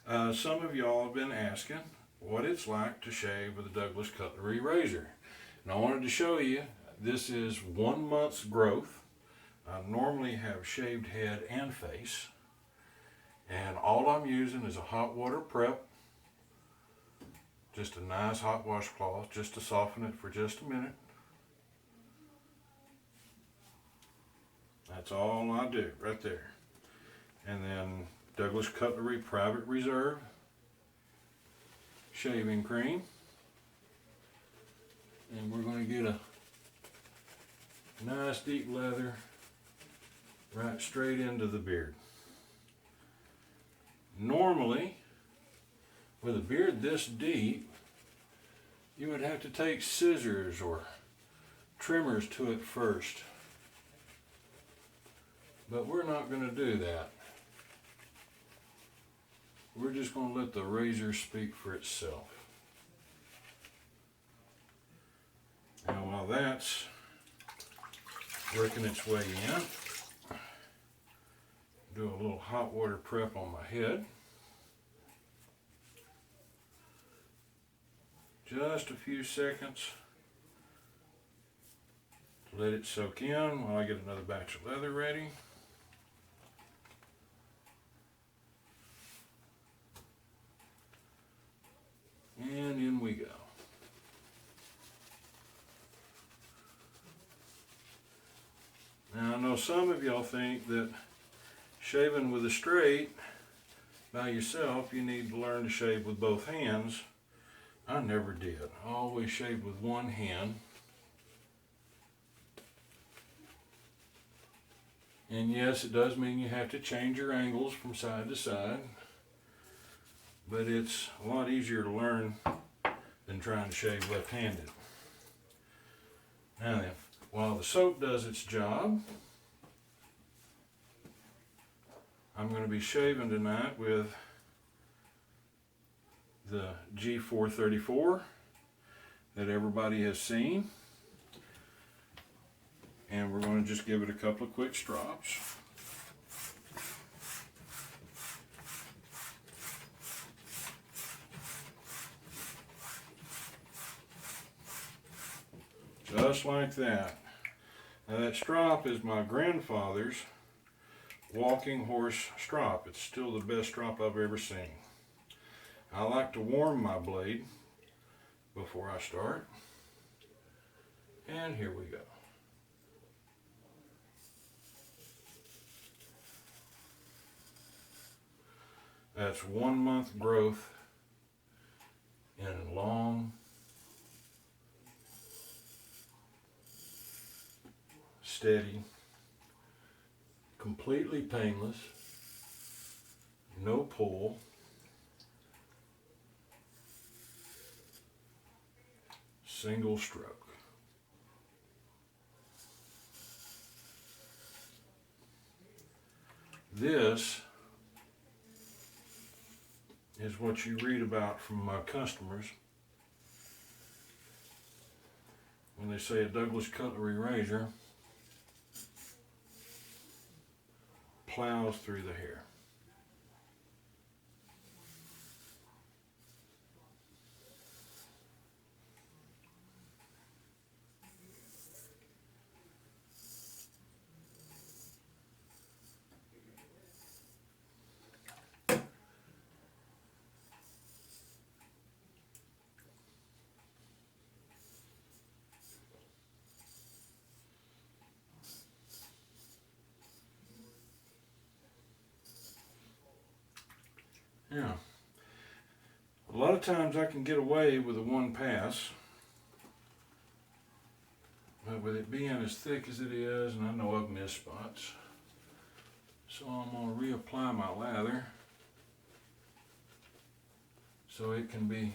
Some of y'all have been asking what it's like to shave with a Douglas Cutlery razor. And I wanted to show you, this is 1 month's growth. I normally have shaved head and face. And all I'm using is a hot water prep. Just a nice hot washcloth just to soften it for just a minute. That's all I do right there. And then Douglas Cutlery Private Reserve shaving cream. And we're going to get a nice deep lather right straight into the beard. Normally, with a beard this deep, you would have to take scissors or trimmers to it first. But we're not going to do that. We're just going to let the razor speak for itself. Now while that's working its way in, do a little hot water prep on my head. Just a few seconds to let it soak in while I get another batch of leather ready. And in we go. Now I know some of y'all think that shaving with a straight by yourself, you need to learn to shave with both hands. I never did. I always shaved with one hand. And yes, it does mean you have to change your angles from side to side. But it's a lot easier to learn than trying to shave left-handed. Now then, while the soap does its job, I'm going to be shaving tonight with the G4-34 that everybody has seen. And we're going to just give it a couple of quick strops. Just like that. Now that strop is my grandfather's walking horse strop. It's still the best strop I've ever seen. I like to warm my blade before I start. And here we go. That's 1 month growth in a long, steady, completely painless, no pull, single stroke. This is what you read about from my customers when they say a Douglas Cutlery razor plows through the hair. Yeah. A lot of times I can get away with a one pass, but with it being as thick as it is, and I know I've missed spots, so I'm going to reapply my lather so it can be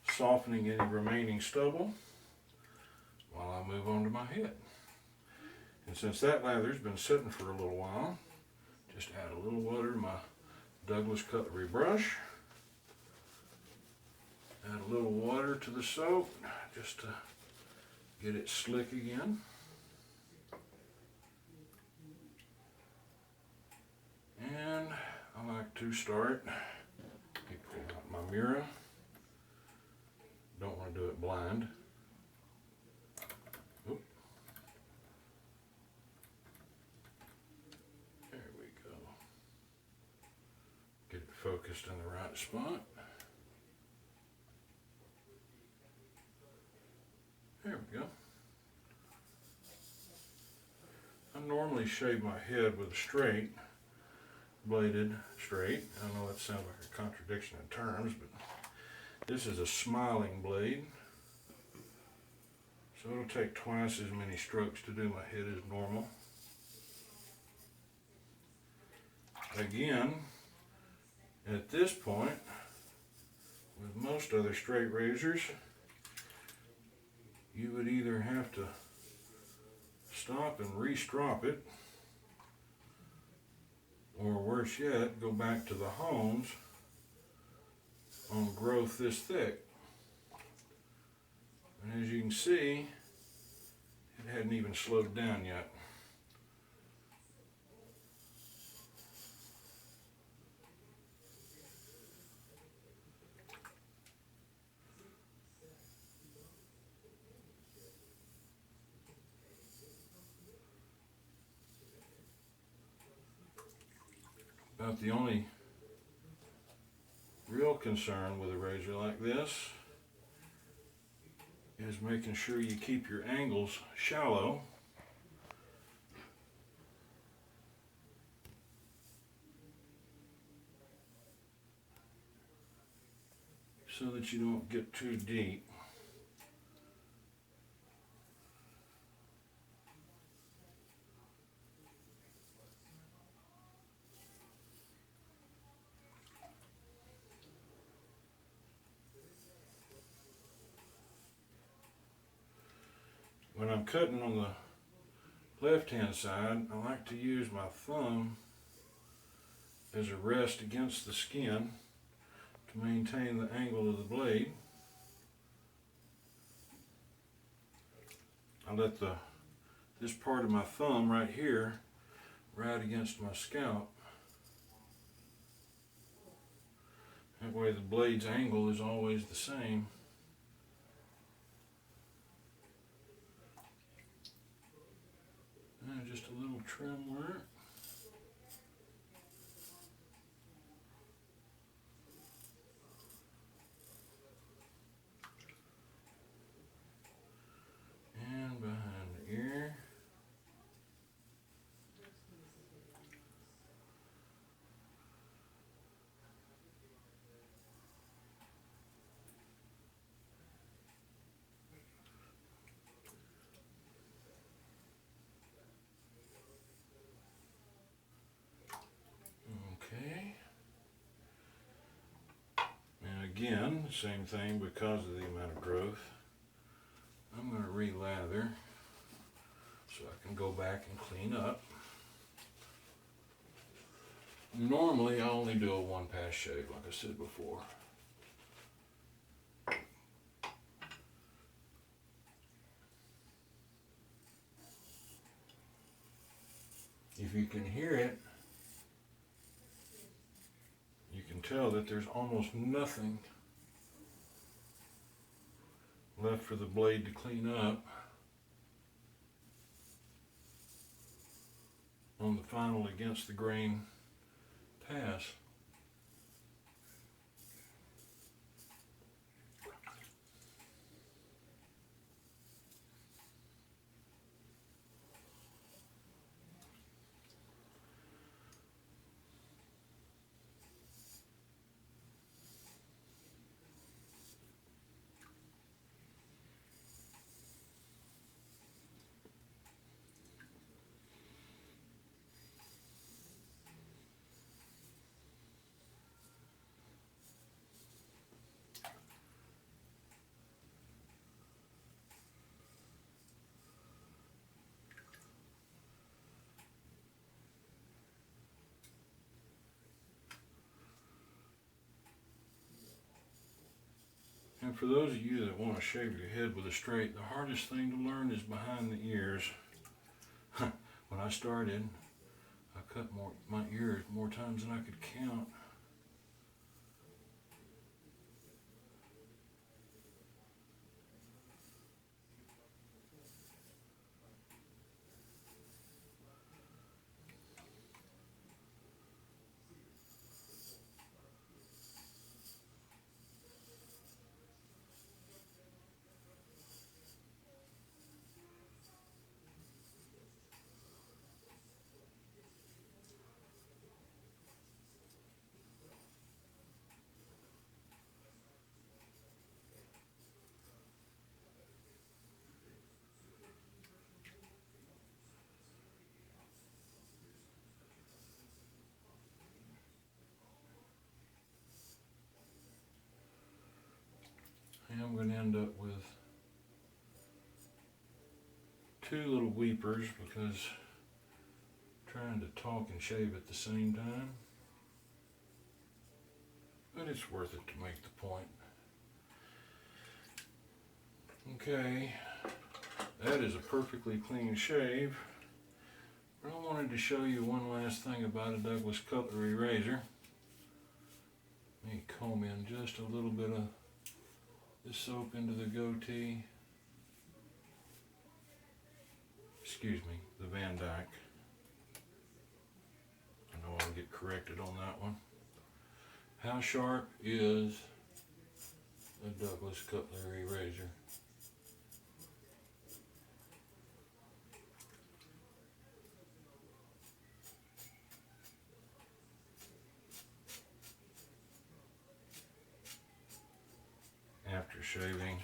softening any remaining stubble while I move on to my head. And since that lather's been sitting for a little while, just add a little water to my Douglas Cutlery brush. Add a little water to the soap just to get it slick again. And I like to start my mirror. Don't want to do it blind. Oop. There we go. Get it focused in the right spot. There we go. I normally shave my head with a straight, bladed straight. I know that sounds like a contradiction in terms, but this is a smiling blade. So it'll take twice as many strokes to do my head as normal. Again, at this point, with most other straight razors, you would either have to stop and re-strop it, or worse yet, go back to the hones on growth this thick. And as you can see, it hadn't even slowed down yet. About the only real concern with a razor like this is making sure you keep your angles shallow. So that you don't get too deep. When I'm cutting on the left-hand side, I like to use my thumb as a rest against the skin to maintain the angle of the blade. I let this part of my thumb right here right against my scalp. That way the blade's angle is always the same. And just a little trim work. And behind the ear. Okay. And again, same thing because of the amount of growth. I'm going to re-lather so I can go back and clean up. Normally I only do a one-pass shave like I said before. If you can hear it, you can tell that there's almost nothing left for the blade to clean up on the final against the grain pass. And for those of you that want to shave your head with a straight, the hardest thing to learn is behind the ears. When I started, I cut my ears more times than I could count. up with two little weepers because I'm trying to talk and shave at the same time. But it's worth it to make the point. Okay, that is a perfectly clean shave. But I wanted to show you one last thing about a Douglas Cutlery razor. Let me comb in just a little bit of this soap into the goatee. Excuse me, the Van Dyke. I know I'll get corrected on that one. How sharp is a Douglas Cutlery razor? After shaving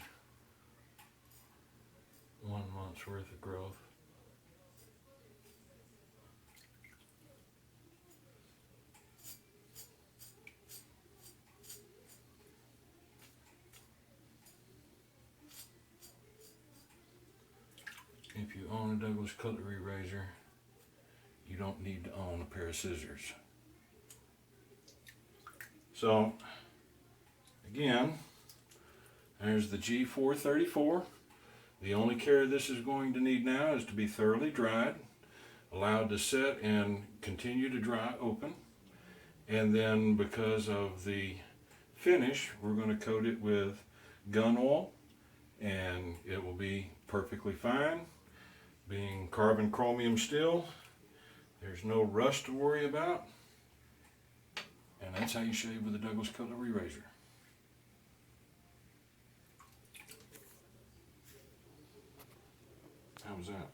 1 month's worth of growth. If you own a Douglas Cutlery razor, you don't need to own a pair of scissors. So, again, there's the G4-34. The only care this is going to need now is to be thoroughly dried, allowed to set and continue to dry open. And then because of the finish, we're going to coat it with gun oil and it will be perfectly fine. Being carbon chromium steel, there's no rust to worry about. And that's how you shave with a Douglas Cutlery razor. How was that?